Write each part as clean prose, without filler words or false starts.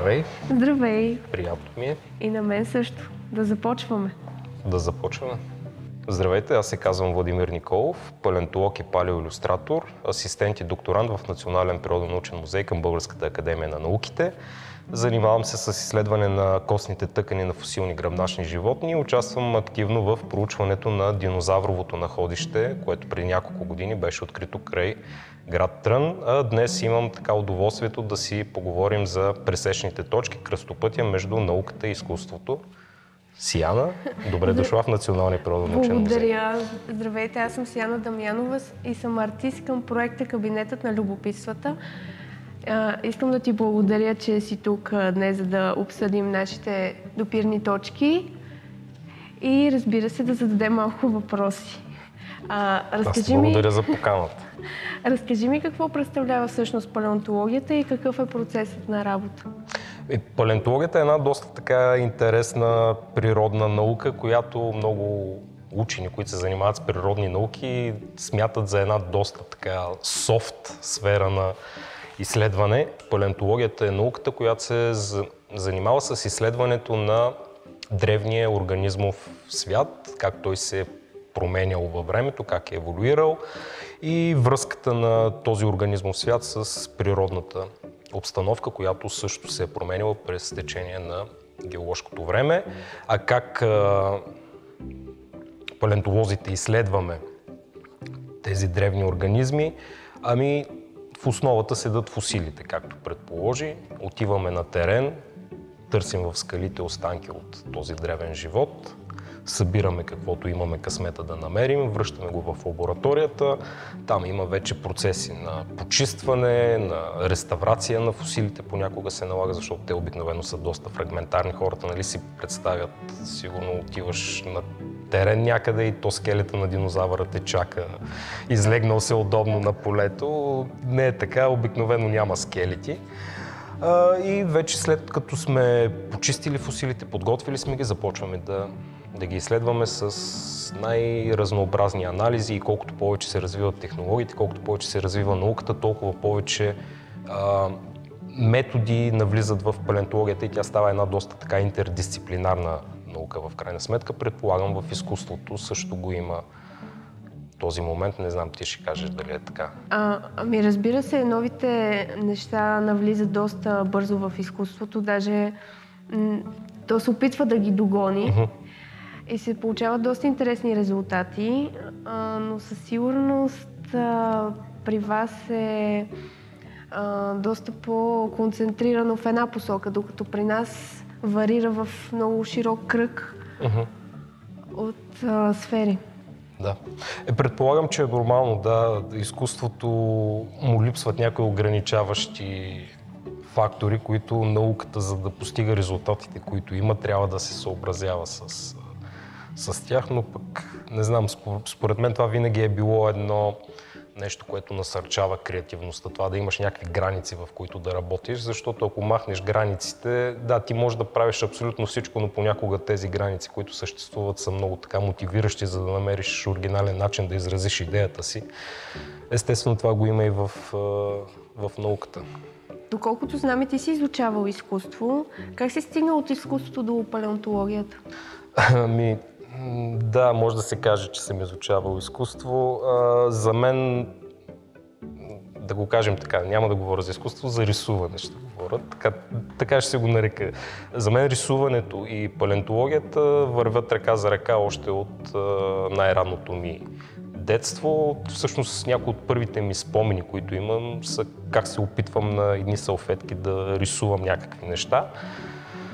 Здравей! Здравей! Приятно ми е. И на мен също. Да започваме. Да започваме. Здравейте, аз се казвам Владимир Николов, палеонтолог и палеоилюстратор, асистент и докторант в Национален природонаучен музей към Българската академия на науките. Занимавам се с изследване на костните тъкани на фосилни гръбначни животни и участвам активно в проучването на динозавровото находище, което преди няколко години беше открито край град Трън. А днес имам така удоволствието да си поговорим за пресечните точки, кръстопътя между науката и изкуството. Сияна, добре дошла в Националния природонаучен музей. Благодаря. Здравейте, аз съм Сияна Дамянова и съм артист към проекта Кабинетът на любопитствата. Искам да ти благодаря, че си тук днес, за да обсъдим нашите допирни точки и, разбира се, да зададем малко въпроси. Аз ти благодаря за поканата. Разкажи ми какво представлява всъщност палеонтологията и какъв е процесът на работа? Палеонтологията е една доста така интересна природна наука, която много учени, които се занимават с природни науки, смятат за една доста така софт сфера на изследване. Палеонтологията е науката, която се занимава с изследването на древния организмов свят, как той се е променял във времето, как е еволюирал и връзката на този организмов свят с природната обстановка, която също се е променяла през течение на геоложкото време. А как палеонтолозите изследваме тези древни организми? Ами в основата седат фосилите, както предположи. Отиваме на терен, търсим в скалите останки от този древен живот, събираме каквото имаме късмета да намерим, връщаме го в лабораторията. Там има вече процеси на почистване, на реставрация на фосилите, понякога се налага, защото те обикновено са доста фрагментарни. Хората, нали, си представят, сигурно отиваш на терен някъде и то скелета на динозавъра те чака, излегнал се удобно на полето. Не е така, обикновено няма скелети. И вече след като сме почистили фосилите, подготвили сме ги, започваме да ги изследваме с най-разнообразни анализи и колкото повече се развиват технологиите, колкото повече се развива науката, толкова повече методи навлизат в палеонтологията и тя става една доста така интердисциплинарна наука в крайна сметка. Предполагам, в изкуството също го има този момент. Не знам, ти ще кажеш дали е така. Ами разбира се, новите неща навлизат доста бързо в изкуството, даже то се опитва да ги догони. И се получават доста интересни резултати, но със сигурност при вас е доста по-концентрирано в една посока, докато при нас варира в много широк кръг от сфери. Да. Предполагам, че е нормално, да, изкуството му липсват някои ограничаващи фактори, които науката, за да постига резултатите, които има, трябва да се съобразява с тях, но пък не знам, според мен това винаги е било едно нещо, което насърчава креативността, това да имаш някакви граници, в които да работиш, защото ако махнеш границите, да, ти можеш да правиш абсолютно всичко, но понякога тези граници, които съществуват, са много така мотивиращи, за да намериш оригинален начин да изразиш идеята си. Естествено, това го има и в науката. Доколкото знам, ти си изучавал изкуство. Как си стигнал от изкуството до палеонтологията? Ами, да, може да се каже, че съм изучавал изкуство. За мен, да го кажем така, няма да говоря за изкуство, за рисуване ще говоря. Така ще се го нарека. За мен рисуването и палеонтологията вървят ръка за ръка още от най-ранното ми детство. Всъщност някои от първите ми спомени, които имам, са как се опитвам на едни салфетки да рисувам някакви неща.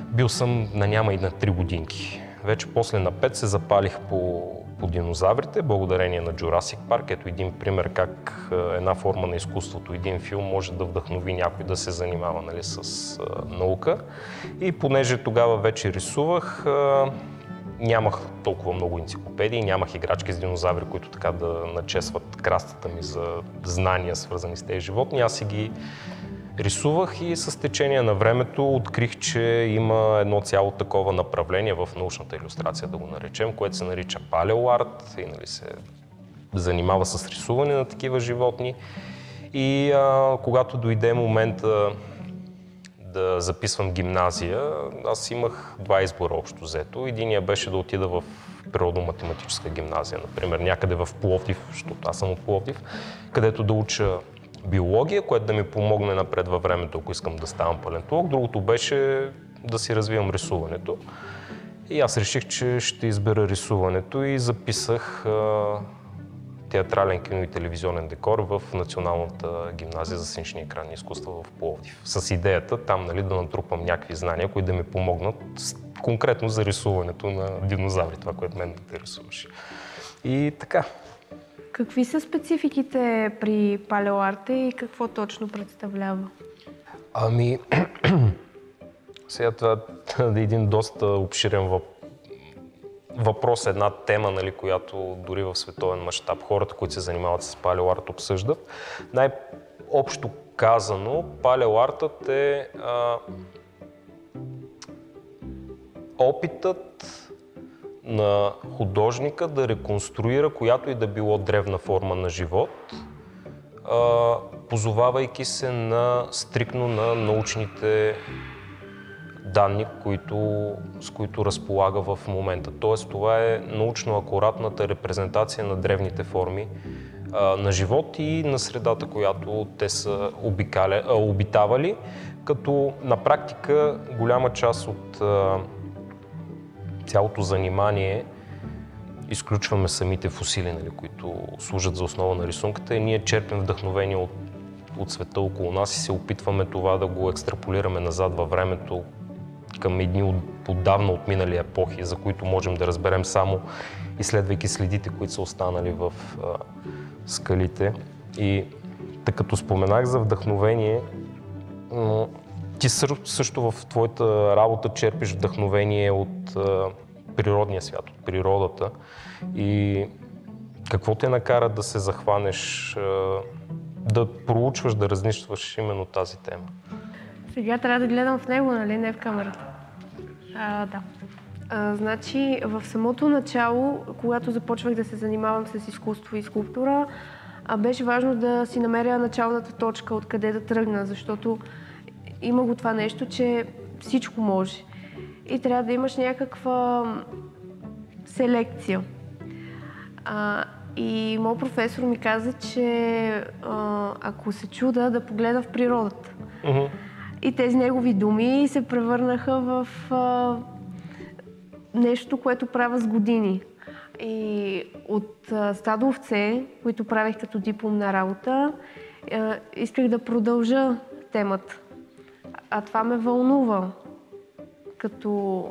Бил съм на няма и на 3 годинки. Вече после на 5 се запалих по динозаврите, благодарение на Jurassic Park. Ето един пример как една форма на изкуството, един филм може да вдъхнови някой да се занимава, нали, с наука. И понеже тогава вече рисувах, нямах толкова много енциклопедии, нямах играчки с динозаври, които така да начесват крастата ми за знания, свързани с тези животни. Аз си ги рисувах и с течение на времето открих, че има едно цяло такова направление в научната илюстрация, да го наречем, което се нарича палеоарт и, нали, се занимава с рисуване на такива животни. И когато дойде момента да записвам гимназия, аз имах два избора общо взето. Единият беше да отида в природно-математическа гимназия, например, някъде в Пловдив, защото аз съм от Пловдив, където да уча биология, което да ми помогне напред във времето, ако искам да ставам палеонтолог. Другото беше да си развивам рисуването. И аз реших, че ще избера рисуването и записах театрален, кино и телевизионен декор в Националната гимназия за сценични и екранни изкуства в Пловдив. С идеята там, нали, да натрупам някакви знания, които да ми помогнат конкретно за рисуването на динозаври, това, което мен да рисуваше. И така. Какви са спецификите при палеоарта и какво точно представлява? Ами, сега това е един доста обширен въпрос, една тема, нали, която дори в световен мащаб хората, които се занимават с палеоарт, обсъждат. Най-общо казано, палеоартът е опитът на художника да реконструира която и да било древна форма на живот, позовавайки се стриктно на научните данни, с които разполага в момента. Тоест, това е научно акуратната репрезентация на древните форми на живот и на средата, която те са обитавали, като на практика голяма част от цялото занимание изключваме самите фосили, нали, които служат за основа на рисунката, и ние черпим вдъхновение от света около нас и се опитваме това да го екстраполираме назад във времето към едни отдавна отминали епохи, за които можем да разберем само изследвайки следите, които са останали в скалите. И тъй като споменах за вдъхновение, ти също в твоята работа черпиш вдъхновение от природния свят, от природата. И какво те накара да се захванеш, да проучваш, да разнищваш именно тази тема? Сега трябва да гледам в него, нали, не в камерата. Да. Значи, в самото начало, когато започвах да се занимавам с изкуство и скулптура, беше важно да си намеря началната точка, откъде да тръгна, защото има го това нещо, че всичко може. И трябва да имаш някаква селекция. И моят професор ми каза, че ако се чуда, да погледа в природата. Mm-hmm. И тези негови думи се превърнаха в нещо, което правя с години. И от стадо овце, които правих като дипломна работа, исках да продължа темата. А това ме вълнува като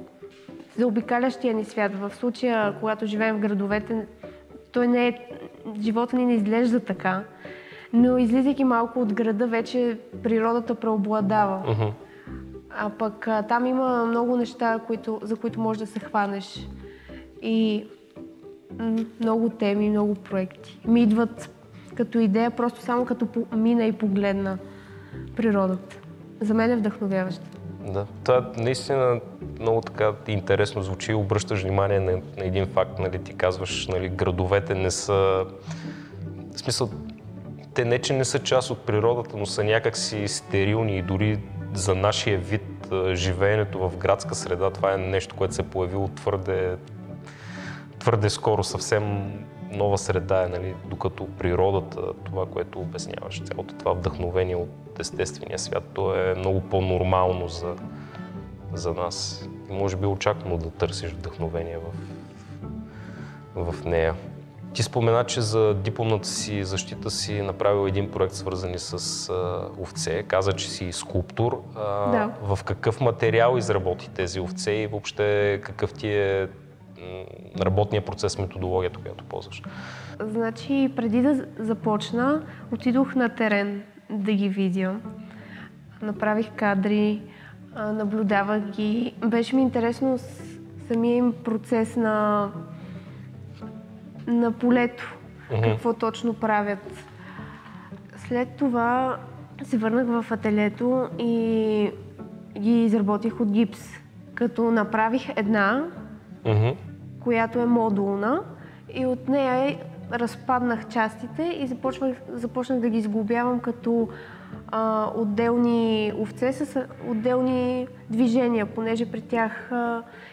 заобикалящия ни свят. В случая, когато живеем в градовете, живота ни не изглежда така. Но излизайки малко от града, вече природата преобладава. Mm-hmm. А пък там има много неща, за които можеш да се хванеш. И много теми, много проекти. Ми идват като идея, просто само като мина и погледна природата. За мен е вдъхновяващо. Да, това наистина много така интересно звучи. Обръщаш внимание на един факт, нали, ти казваш, нали, градовете не са... В смисъл, те не, че не са част от природата, но са някакси стерилни и дори за нашия вид живеенето в градска среда, това е нещо, което се е появило твърде скоро, съвсем нова среда е, нали, докато природата, това, което обясняваш, цялото това вдъхновение от естествения свят, то е много по-нормално за нас. И може би очаквано да търсиш вдъхновение в нея. Ти спомена, че за дипломната си защита си направил един проект, свързан с овце. Каза, че си скулптор. Да. В какъв материал изработи тези овце и въобще какъв ти е работния процес, методологията, която ползваш? Значи, преди да започна, отидох на терен да ги видя. Направих кадри, наблюдавах ги. Беше ми интересно самия им процес на полето, какво точно правят. След това се върнах в ателието и ги изработих от гипс, като направих една, която е модулна, и от нея разпаднах частите и започнах да ги сглобявам като отделни овце с отделни движения, понеже при тях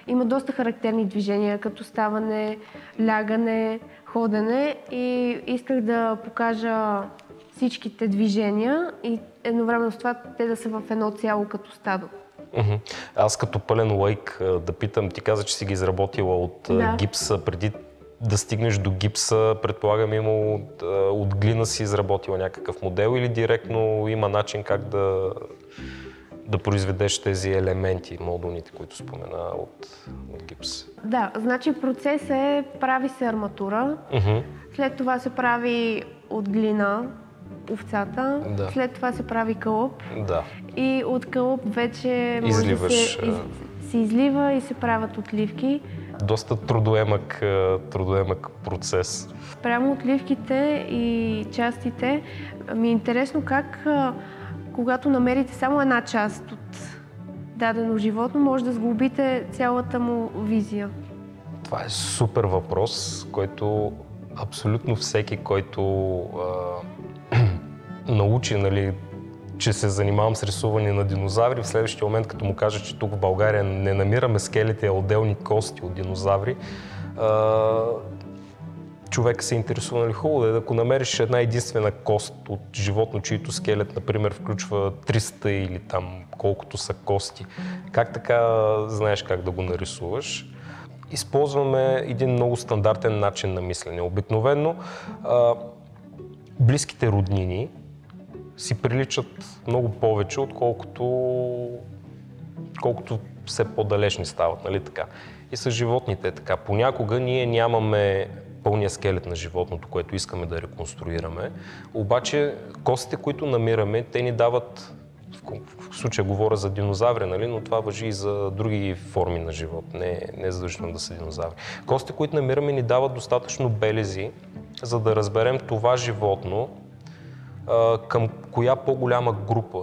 има доста характерни движения, като ставане, лягане, ходене, и исках да покажа всичките движения и едновременно с това те да са в едно цяло като стадо. Аз като пълен лайк да питам, ти каза, че си ги изработила от гипса. Преди да стигнеш до гипса, предполагам, има от глина си изработила някакъв модел или директно има начин как да произведеш тези елементи, модулните, които спомена от гипс? Да, значи процесът е, прави се арматура, след това се прави от глина овцата, след това се прави кълъп и от кълъп вече може да се излива и се правят отливки. Доста трудоемък процес. Прямо отливките и частите ми е интересно как, когато намерите само една част от дадено животно, може да сглобите цялата му визия. Това е супер въпрос, който абсолютно всеки, който научи, нали, че се занимавам с рисуване на динозаври, в следващия момент, като му кажа, че тук в България не намираме скелети, а отделни кости от динозаври, човек се интересува, нали, хубаво е, ако намериш една единствена кост от животно, чието скелет, например, включва 300 или там колкото са кости, как така знаеш как да го нарисуваш? Използваме един много стандартен начин на мислене. Обикновено близките роднини си приличат много повече, колкото все по-далечни стават, нали така. И с животните е така. Понякога ние нямаме пълния скелет на животното, което искаме да реконструираме, обаче костите, които намираме, те ни дават, в случая говоря за динозаври, нали, но това важи и за други форми на живот, не е задължително да са динозаври. Костите, които намираме, ни дават достатъчно белези, за да разберем това животно към коя по-голяма група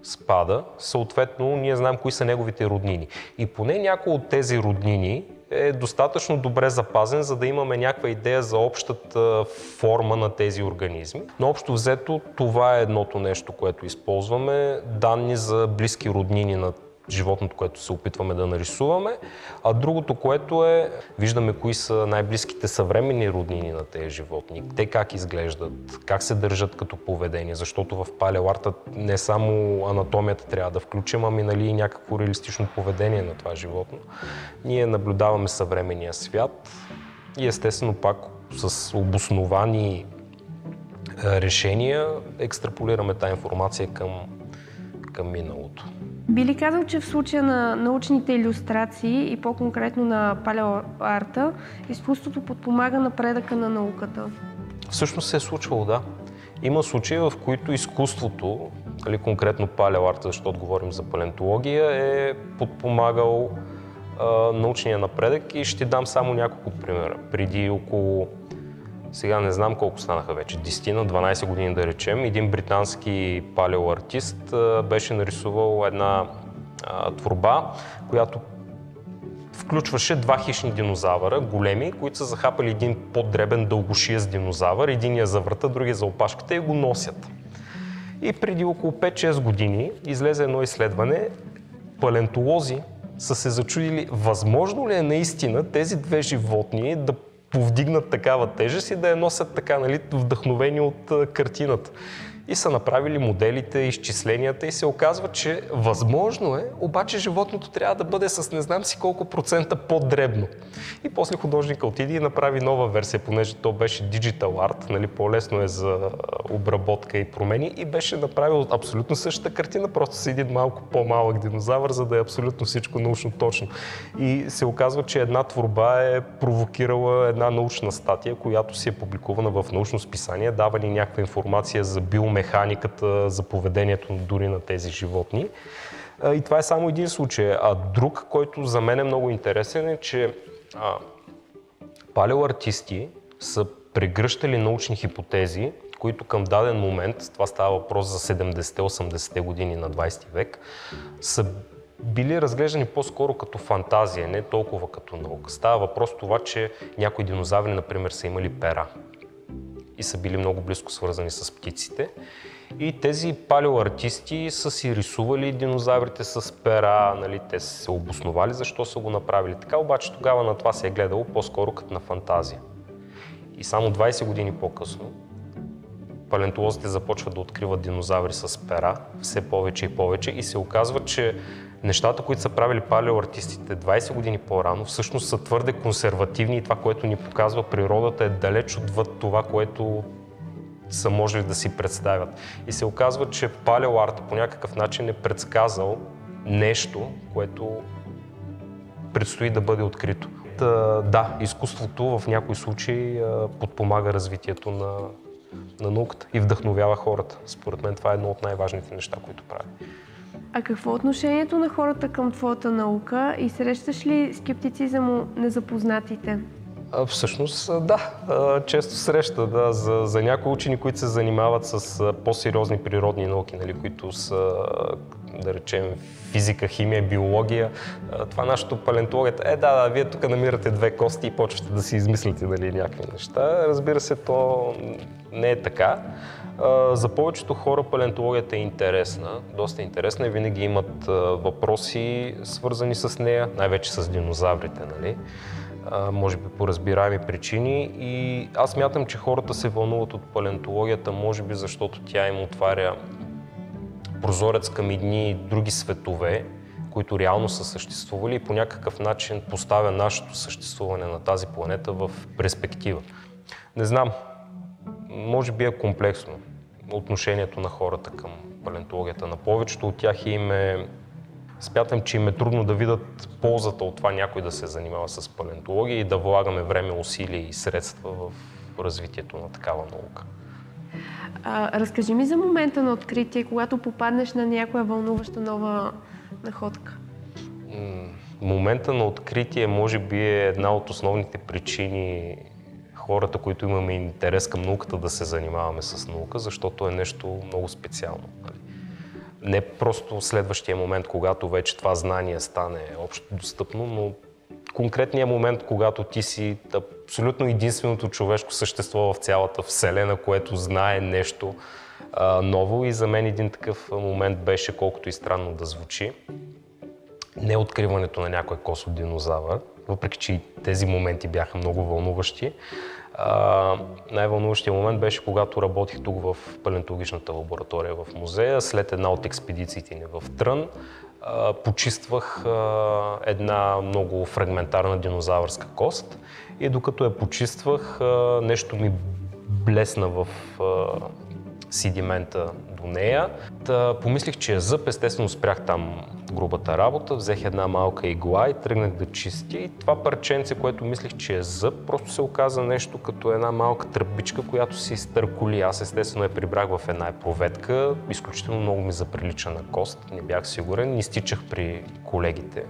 спада, съответно ние знаем кои са неговите роднини. И поне някой от тези роднини е достатъчно добре запазен, за да имаме някаква идея за общата форма на тези организми. Но общо взето това е едното нещо, което използваме, данни за близки роднини на животното, което се опитваме да нарисуваме, а другото, което е, виждаме кои са най-близките съвременни роднини на тези животни, те как изглеждат, как се държат като поведение, защото в палеоарта не само анатомията трябва да включим, ами нали и някакво реалистично поведение на това животно. Ние наблюдаваме съвременния свят и естествено пак с обосновани решения екстраполираме тази информация към миналото. Би ли казал, че в случая на научните илюстрации и по-конкретно на палеоарта, изкуството подпомага напредъка на науката? Всъщност се е случвало, да. Има случаи, в които изкуството, или конкретно палеоарта, защото говорим за палеонтология, е подпомагал научния напредък и ще дам само няколко примера. Преди около, сега не знам колко станаха вече, 10-12 години да речем, един британски палеоартист беше нарисувал една творба, която включваше два хищни динозавъра, големи, които са захапали един по-дребен дългошиест динозавър, единия за врата, другия за опашката и го носят. И преди около 5-6 години излезе едно изследване, палеонтолози са се зачудили, възможно ли е наистина тези две животни да повдигнат такава тежест и да я носят така, нали, вдъхновени от картината. И са направили моделите, изчисленията и се оказва, че възможно е, обаче животното трябва да бъде с не знам си колко процента по-дребно. И после художника отиде и направи нова версия, понеже то беше digital art, нали, по-лесно е за обработка и промени, и беше направил абсолютно същата картина, просто с един малко по-малък динозавър, за да е абсолютно всичко научно точно. И се оказва, че една творба е провокирала една научна статия, която си е публикувана в научно списание, дава ни някаква информация за биомеханиката, за поведението дори на тези животни. И това е само един случай. А друг, който за мен е много интересен, е, че палеоартисти са прегръщали научни хипотези, които към даден момент, това става въпрос за 70-80-те години на 20 век, са били разглеждани по-скоро като фантазия, не толкова като наука. Става въпрос това, че някои динозаври, например, са имали пера. и са били много близко свързани с птиците. И тези палеоартисти са си рисували динозаврите с пера, нали, те са се обосновали защо са го направили така, обаче тогава на това се е гледало по-скоро като на фантазия. И само 20 години по-късно палеонтолозите започват да откриват динозаври с пера, все повече и повече, и се оказва, че нещата, които са правили палеоартистите 20 години по-рано, всъщност са твърде консервативни и това, което ни показва природата, е далеч отвъд това, което са можели да си представят. И се оказва, че палеоарта по някакъв начин е предсказал нещо, което предстои да бъде открито. Да, изкуството в някои случаи подпомага развитието на науката и вдъхновява хората. Според мен това е едно от най-важните неща, които прави. А какво е отношението на хората към твоята наука и срещаш ли скептицизъм у незапознатите? Всъщност, да, често среща. Да, за някои учени, които се занимават с по-сериозни природни науки, нали, които са, да речем, физика, химия, биология, това нашето палеонтологията, вие тук намирате две кости и почвате да си измислите, нали, някакви неща. Разбира се, то не е така. За повечето хора палеонтологията е интересна, доста интересна и винаги имат въпроси, свързани с нея, най-вече с динозаврите, нали? Може би по разбираеми причини, и аз мятам, че хората се вълнуват от палеонтологията, може би защото тя им отваря прозорец към едни други светове, които реално са съществували и по някакъв начин поставя нашето съществуване на тази планета в перспектива. Не знам, може би е комплексно отношението на хората към палеонтологията. На повечето от тях смятам, че им е трудно да видят ползата от това някой да се занимава с палеонтология и да влагаме време, усилия и средства в развитието на такава наука. Разкажи ми за момента на откритие, когато попаднеш на някоя вълнуваща нова находка. Момента на откритие може би е една от основните причини хората, които имаме интерес към науката, да се занимаваме с наука, защото е нещо много специално. Не просто следващия момент, когато вече това знание стане общо достъпно, но конкретният момент, когато ти си абсолютно единственото човешко същество в цялата Вселена, което знае нещо ново, и за мен един такъв момент беше, колкото и странно да звучи, не откриването на някой кос от динозавър, въпреки че и тези моменти бяха много вълнуващи. Най-вълнуващия момент беше, когато работих тук в палеонтологичната лаборатория в музея. След една от експедициите ни в Трън почиствах една много фрагментарна динозавърска кост и докато я почиствах, нещо ми блесна в седимента до нея. Помислих, че е зъб, естествено спрях там грубата работа, взех една малка игла и тръгнах да чистя, и това парченце, което мислих, че е зъб, просто се оказа нещо като една малка тръбичка, която се изтърколи. Аз естествено я прибрах в една епроветка, изключително много ми заприлича на кост, не бях сигурен, изтичах при колегите.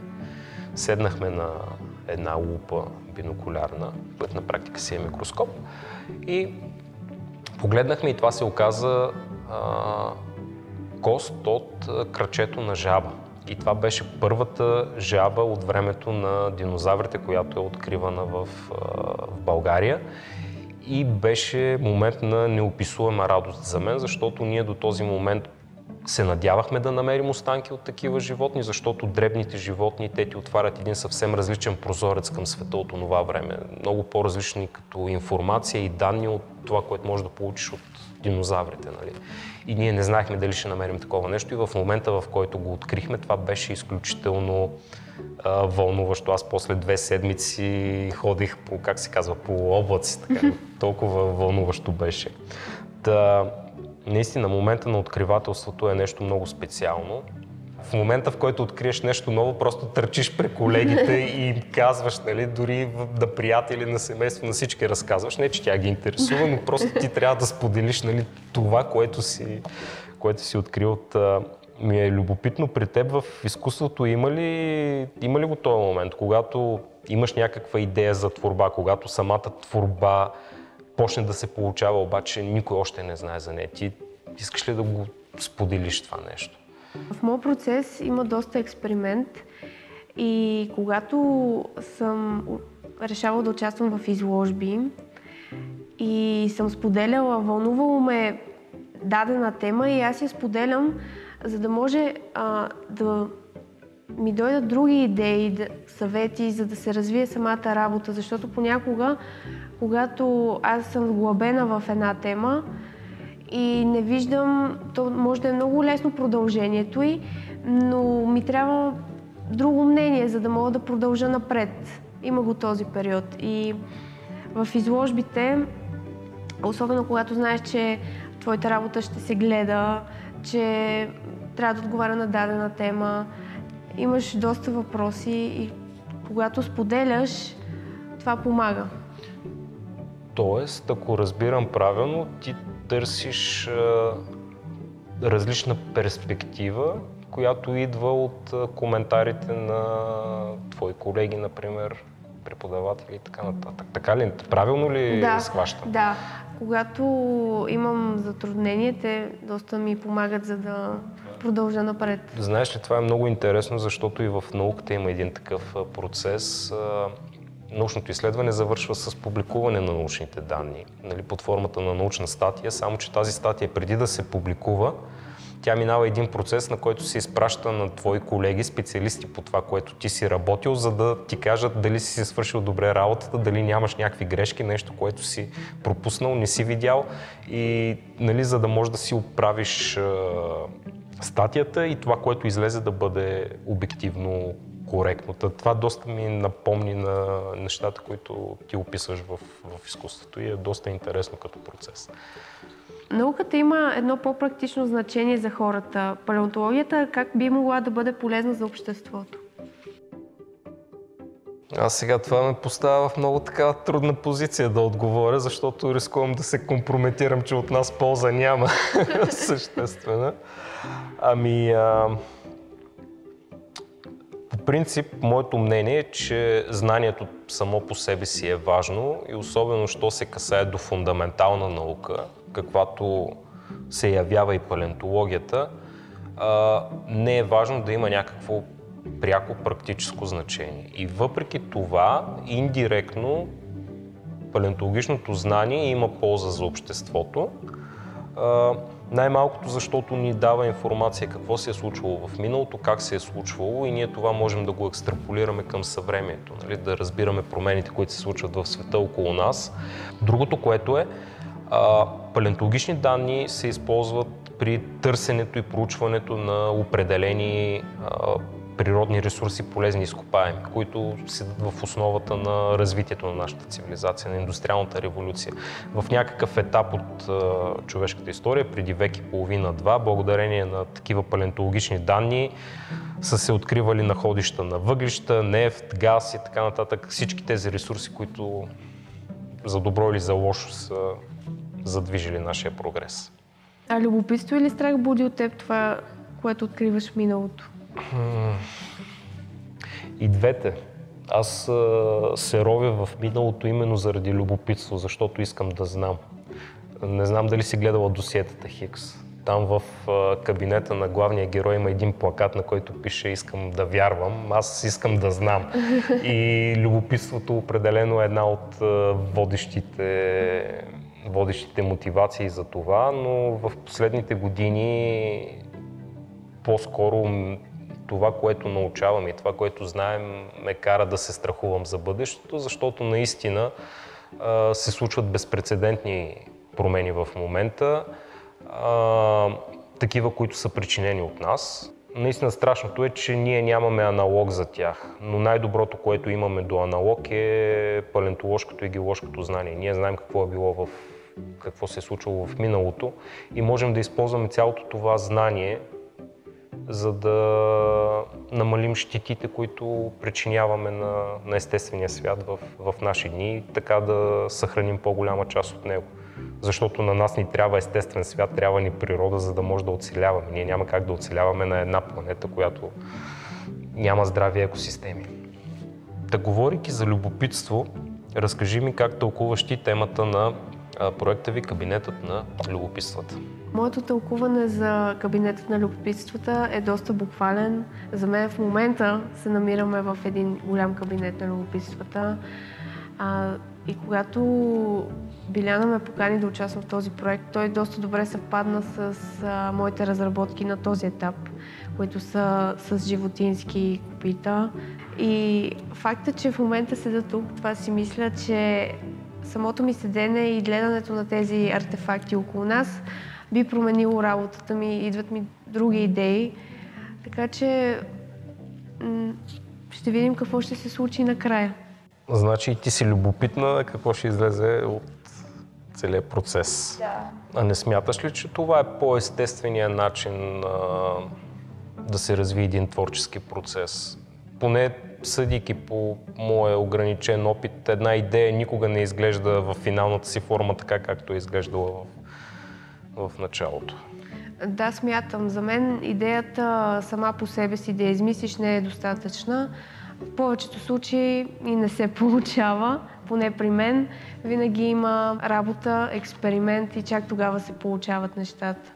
Седнахме на една лупа бинокулярна, което на практика си е микроскоп, и погледнахме и това се оказа кост от крачето на жаба. И това беше първата жаба от времето на динозаврите, която е откривана в България. И беше момент на неописуема радост за мен, защото ние до този момент се надявахме да намерим останки от такива животни, защото дребните животни, те ти отварят един съвсем различен прозорец към света от това време. Много по-различни като информация и данни от това, което можеш да получиш от динозаврите. Нали? И ние не знаехме дали ще намерим такова нещо, и в момента, в който го открихме, това беше изключително вълнуващо. Аз после 2 седмици ходих по, как се казва, по облаци, така, толкова вълнуващо беше. Наистина, момента на откривателството е нещо много специално. В момента, в който откриеш нещо ново, просто търчиш при колегите и им казваш, нали, дори на приятели, на семейство, на всички разказваш. Не, че тя ги интересува, но просто ти трябва да споделиш, нали, това, което си открил. Ми е любопитно при теб в изкуството, има ли го този момент, когато имаш някаква идея за творба, когато самата творба почне да се получава, обаче никой още не знае за нея. Ти искаш ли да го споделиш това нещо? В моят процес има доста експеримент и когато съм решавала да участвам в изложби и съм споделяла, вълнувало ме дадена тема и аз я споделям, за да може да ми дойдат други идеи, съвети, за да се развие самата работа, защото понякога, когато аз съм сглъбена в една тема и не виждам, то може да е много лесно продължението й, но ми трябва друго мнение, за да мога да продължа напред. Има го този период. И в изложбите, особено когато знаеш, че твоята работа ще се гледа, че трябва да отговаря на дадена тема, имаш доста въпроси и когато споделяш, това помага. Тоест, ако разбирам правилно, ти търсиш различна перспектива, която идва от коментарите на твои колеги, например, преподаватели и така нататък. Така ли? Правилно ли схващам? Да. Когато имам затруднение, те доста ми помагат, за да продължа напред. Знаеш ли, това е много интересно, защото и в науката има един такъв процес. Научното изследване завършва с публикуване на научните данни, нали, под формата на научна статия, само че тази статия преди да се публикува, тя минава един процес, на който се изпраща на твои колеги, специалисти по това, което ти си работил, за да ти кажат дали си свършил добре работата, дали нямаш някакви грешки, нещо, което си пропуснал, не си видял и нали, за да можеш да си оправиш статията и това, което излезе да бъде обективно коректно. Това доста ми напомни на нещата, които ти описваш в изкуството и е доста интересно като процес. Науката има едно по-практично значение за хората. Палеонтологията как би могла да бъде полезна за обществото? Аз сега това ме поставя в много такава трудна позиция да отговоря, защото рискувам да се компрометирам, че от нас полза няма съществена. По принцип, моето мнение е, че знанието само по себе си е важно и особено, що се касае до фундаментална наука, каквато се явява и палеонтологията, не е важно да има някакво пряко практическо значение. И въпреки това, индиректно, палеонтологичното знание има полза за обществото. Най-малкото, защото ни дава информация какво се е случвало в миналото, как се е случвало и ние това можем да го екстраполираме към съвремието, нали? Да разбираме промените, които се случват в света около нас. Другото, което е, палеонтологични данни се използват при търсенето и проучването на определени природни ресурси, полезни изкопаеми, които седят в основата на развитието на нашата цивилизация, на индустриалната революция. В някакъв етап от човешката история, преди век и половина-два, благодарение на такива палеонтологични данни, са се откривали находища на въглища, нефт, газ и така нататък. Всички тези ресурси, които за добро или за лошо са задвижили нашия прогрес. А любопитство или страх буди от теб това, което откриваш в миналото? И двете. Аз се ровя в миналото именно заради любопитство, защото искам да знам. Не знам дали си гледала досиетата Хикс. Там в кабинета на главния герой има един плакат, на който пише "Искам да вярвам", аз искам да знам. И любопитството определено е една от водещите мотивации за това, но в последните години по-скоро това, което научавам и това, което знаем, ме кара да се страхувам за бъдещето, защото наистина се случват безпрецедентни промени в момента, такива, които са причинени от нас. Наистина страшното е, че ние нямаме аналог за тях, но най-доброто, което имаме до аналог е палеонтоложкото и геоложкото знание. Ние знаем какво се е случвало в миналото и можем да използваме цялото това знание, за да намалим щетите, които причиняваме на естествения свят в наши дни и така да съхраним по-голяма част от него. Защото на нас ни трябва естествен свят, трябва ни природа, за да може да оцеляваме. Ние няма как да оцеляваме на една планета, която няма здрави екосистеми. Да, говорейки за любопитство, разкажи ми как тълкуваш ти темата на проекта ви "Кабинетът на любопитствата". Моето тълкуване за кабинетът на любопитствата е доста буквален. За мен в момента се намираме в един голям кабинет на любопитствата. И когато Биляна ме покани да участвам в този проект. Той доста добре съвпадна с моите разработки на този етап, които са с животински копита. И факта, че в момента седа тук, това си мисля, че самото ми седене и гледането на тези артефакти около нас би променило работата ми, идват ми други идеи. Така че ще видим какво ще се случи накрая. Значи и ти си любопитна какво ще излезе от целият процес. Да. А не смяташ ли, че това е по-естественият начин да се развие един творчески процес? Поне съдейки по моя ограничен опит, една идея никога не изглежда в финалната си форма така, както е изглеждала в началото. Да, смятам. За мен идеята сама по себе си да я измислиш не е достатъчна. В повечето случаи и не се получава, поне при мен. Винаги има работа, експеримент и чак тогава се получават нещата.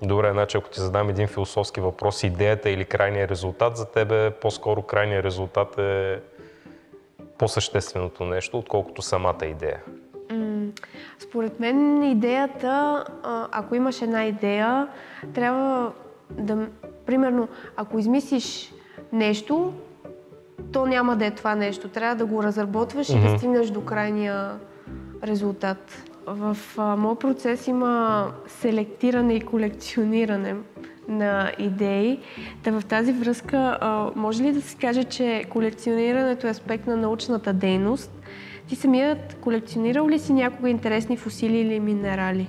Добре, значи ако ти задам един философски въпрос, идеята или крайният резултат, за тебе по-скоро крайният резултат е по-същественото нещо, отколкото самата идея. Според мен идеята, ако имаш една идея, трябва да, примерно, ако измислиш нещо, то няма да е това нещо. Трябва да го разработваш и да стигнеш до крайния резултат. В моят процес има селектиране и колекциониране на идеи. Та в тази връзка, може ли да се каже, че колекционирането е аспект на научната дейност? Ти самият колекционирал ли си някога интересни фосили или минерали?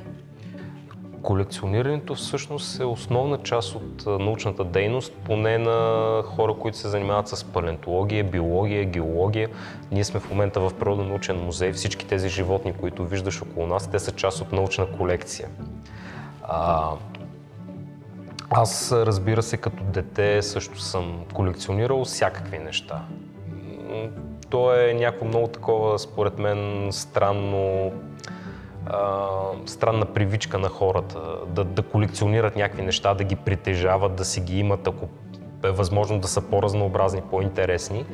Колекционирането всъщност е основна част от научната дейност, поне на хора, които се занимават с палеонтология, биология, геология. Ние сме в момента в Природонаучен музей. Всички тези животни, които виждаш около нас, те са част от научна колекция. Аз, разбира се, като дете също съм колекционирал всякакви неща. То е някакво много такова, според мен, странна привичка на хората да колекционират някакви неща, да ги притежават, да си ги имат, ако е възможно да са по-разнообразни, по-интересни.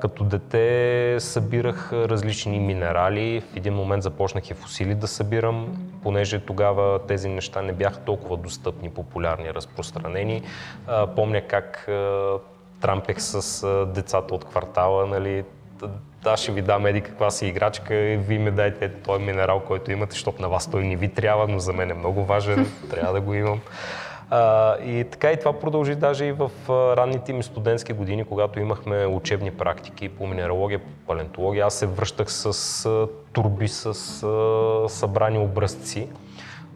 Като дете събирах различни минерали, в един момент започнах и фосили да събирам, понеже тогава тези неща не бяха толкова достъпни, популярни, разпространени. Помня как трампех с децата от квартала, нали, да, ще ви дам еди каква си играчка и вие ми дайте този минерал, който имате, защото на вас той не ви трябва, но за мен е много важен, трябва да го имам. И така и това продължи даже и в ранните ми студентски години, когато имахме учебни практики по минералогия, по палеонтология. Аз се връщах с турби, с събрани образци,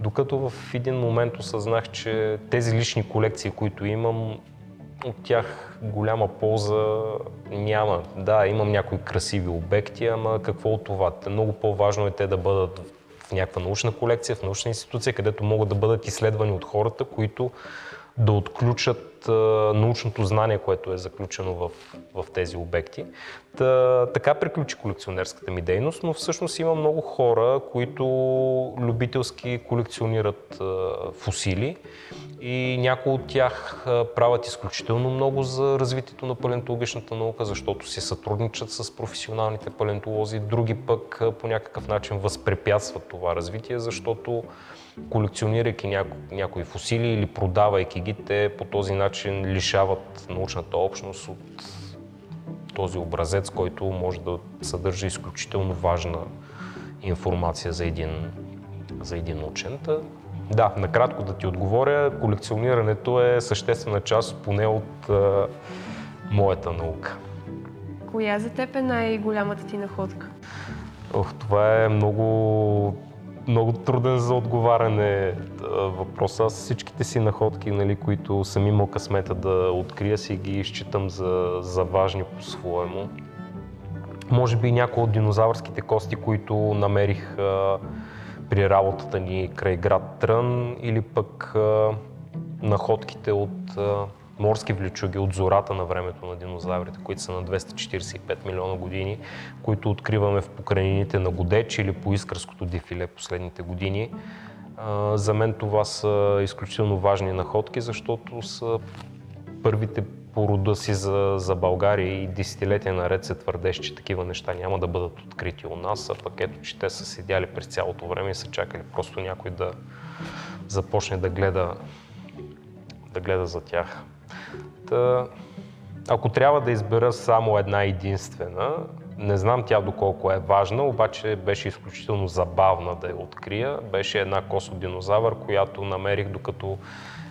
докато в един момент осъзнах, че тези лични колекции, които имам, от тях голяма полза няма. Да, имам някои красиви обекти, ама какво от това? Много по-важно е те да бъдат в някаква научна колекция, в научна институция, където могат да бъдат изследвани от хората, които да отключат научното знание, което е заключено в тези обекти. Така приключи колекционерската ми дейност, но всъщност има много хора, които любителски колекционират фосили и някои от тях правят изключително много за развитието на палеонтологичната наука, защото си сътрудничат с професионалните палеонтолози, други пък по някакъв начин възпрепятстват това развитие, защото колекционирайки някои фосили или продавайки ги, те по този начин лишават научната общност от този образец, който може да съдържа изключително важна информация за един учен. Да, накратко да ти отговоря, колекционирането е съществена част поне от моята наука. Коя за теб е най-голямата ти находка? Това е много труден за отговаряне въпрос. Аз всичките си находки, нали, които съм имал късмета да открия, си ги считам за важни по-своему. Може би някои от динозавърските кости, които намерих при работата ни край град Трън, или пък находките от морски влечуги от зората на времето на динозаврите, които са на 245 милиона години, които откриваме в покрайнините на Годеч или по Искърското дефиле последните години. За мен това са изключително важни находки, защото са първите по рода си за България и десетилетия наред се твърдеше, че такива неща няма да бъдат открити у нас, а пък ето, че те са седяли през цялото време и са чакали просто някой да започне да гледа за тях. Ако трябва да избера само една единствена, не знам тя доколко е важна, обаче беше изключително забавна да я открия. Беше една косодинозавър, която намерих докато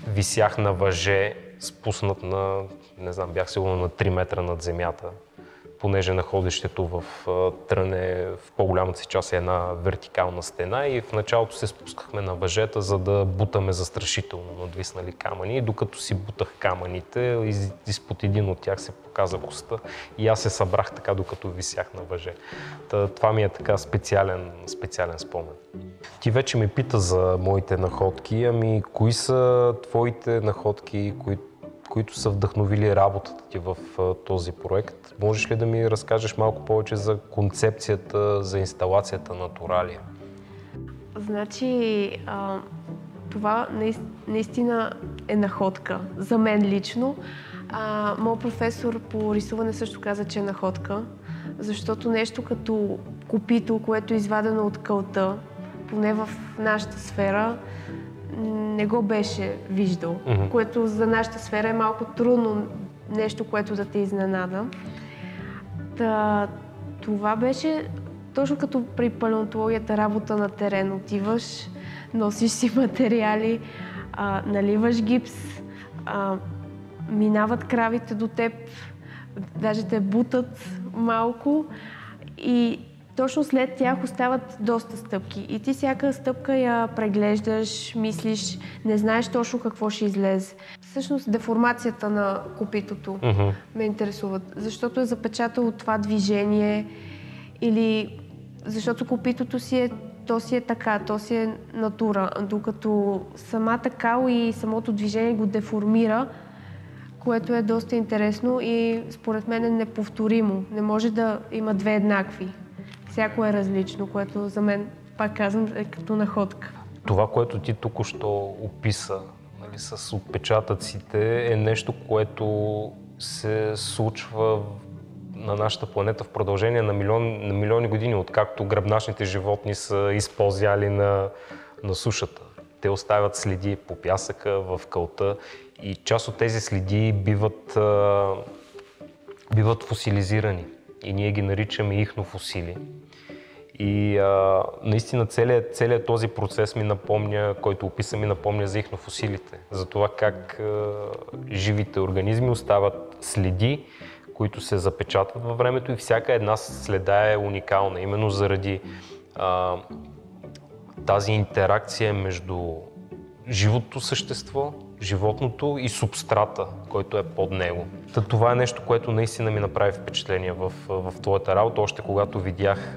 висях на въже, спуснат на, не знам, бях сигурно на 3 метра над земята, понеже находището в Трън в по-голямата си част е една вертикална стена и в началото се спускахме на въжета, за да бутаме застрашително надвиснали камъни. И докато си бутах камъните, изпод един от тях се показа коста и аз се събрах така, докато висях на въже. Това ми е така специален спомен. Ти вече ме пита за моите находки, ами кои са твоите находки, които са вдъхновили работата ти в този проект? Можеш ли да ми разкажеш малко повече за концепцията, за инсталацията на Туралия? Значи, това наистина е находка. За мен лично. Моят професор по рисуване също каза, че е находка, защото нещо като копито, което е извадено от кълта, поне в нашата сфера, не го беше виждал, което за нашата сфера е малко трудно нещо, което да те изненада. Това беше точно като при палеонтологията, работа на терен. Отиваш, носиш си материали, наливаш гипс, минават кравите до теб, даже те бутат малко и точно след тях остават доста стъпки. И ти всяка стъпка я преглеждаш, мислиш, не знаеш точно какво ще излезе. Всъщност деформацията на копитото ме интересува, защото е запечатало това движение или защото копитото си е така, то си е натура, докато самата кал и самото движение го деформира, което е доста интересно и според мен е неповторимо. Не може да има две еднакви. Всяко е различно, което за мен, пак казвам, е като находка. Това, което ти току-що описа, нали, с отпечатъците, е нещо, което се случва на нашата планета в продължение на милиони години, откакто гръбначните животни са използяли на сушата. Те оставят следи по пясъка, в кълта и част от тези следи биват фосилизирани и ние ги наричаме ихнофосили. И наистина целият този процес който описам, ми напомня за ихнофосилите, за това как живите организми остават следи, които се запечатват във времето и всяка една следа е уникална, именно заради тази интеракция между живото същество, животното и субстрата, който е под него. Това е нещо, което наистина ми направи впечатление в твоята работа. Още когато видях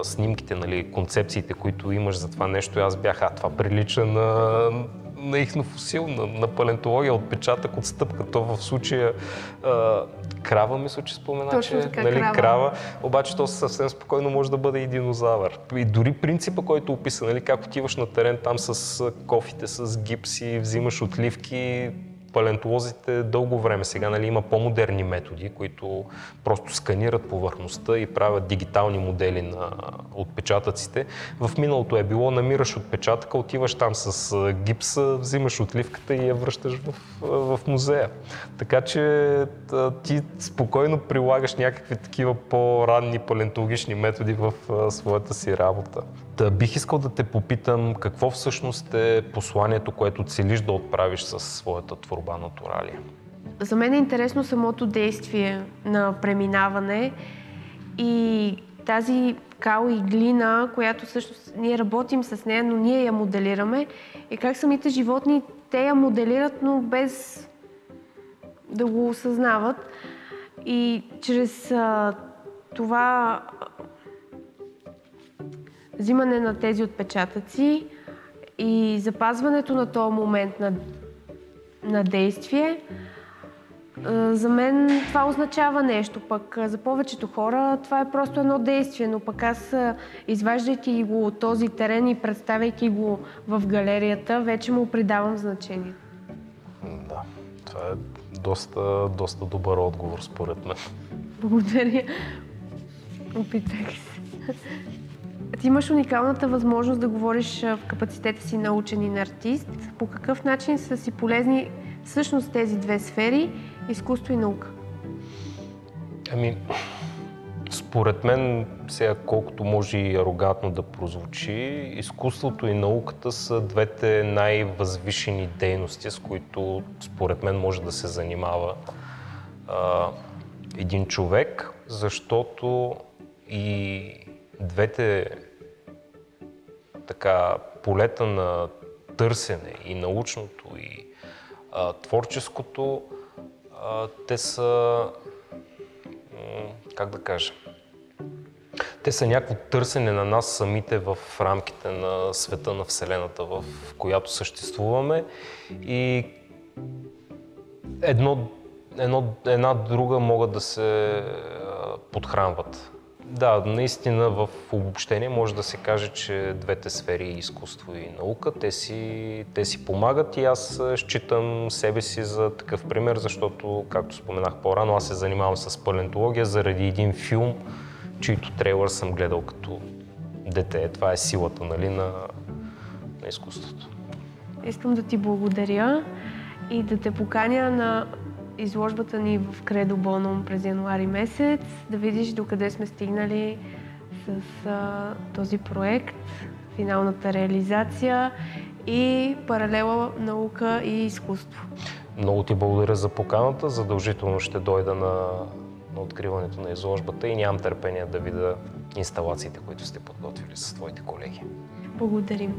снимките, нали, концепциите, които имаш за това нещо, аз бях, това прилича на ихнофосил, на палеонтология, отпечатък от стъпка. То в случая крава, мисля, че спомена, точно че така, крава, обаче то съвсем спокойно може да бъде и динозавър. И дори принципа, който описа, нали, как отиваш на терен там с кофите, с гипси, взимаш отливки, палеонтолозите дълго време сега, нали, има по-модерни методи, които просто сканират повърхността и правят дигитални модели на отпечатъците. В миналото е било, намираш отпечатъка, отиваш там с гипса, взимаш отливката и я връщаш в музея. Така че ти спокойно прилагаш някакви такива по-ранни палеонтологични методи в своята си работа. Бих искал да те попитам какво всъщност е посланието, което целиш да отправиш със своята творба на Туралия? За мен е интересно самото действие на преминаване и тази кал и глина, която всъщност ние работим с нея, но ние я моделираме и как самите животни те я моделират, но без да го осъзнават. И чрез това взимане на тези отпечатъци и запазването на този момент на действие, за мен това означава нещо. Пък за повечето хора това е просто едно действие, но пък аз, изваждайки го от този терен и представяйки го в галерията, вече му придавам значение. Да, това е доста добър отговор, според мен. Благодаря. Опитах се. Ти имаш уникалната възможност да говориш в капацитета си на учен и на артист. По какъв начин са си полезни всъщност тези две сфери – изкуство и наука? Според мен, сега колкото може и арогантно да прозвучи, изкуството и науката са двете най-възвишени дейности, с които според мен може да се занимава един човек, защото и двете полета на търсене, и научното, и творческото, те са, как да кажа, те са някакво търсене на нас самите в рамките на света, на Вселената, в която съществуваме, и една друга могат да се подхранват. Да, наистина в обобщение може да се каже, че двете сфери, изкуство и наука, те си помагат, и аз считам себе си за такъв пример, защото, както споменах по-рано, аз се занимавам с палеонтология заради един филм, чийто трейлър съм гледал като дете. Това е силата, на изкуството. Искам да ти благодаря и да те поканя на изложбата ни в Кредо Боном през януари месец, да видиш докъде сме стигнали с този проект, финалната реализация и паралела наука и изкуство. Много ти благодаря за поканата. Задължително ще дойда на откриването на изложбата и нямам търпение да видя инсталациите, които сте подготвили с твоите колеги. Благодарим.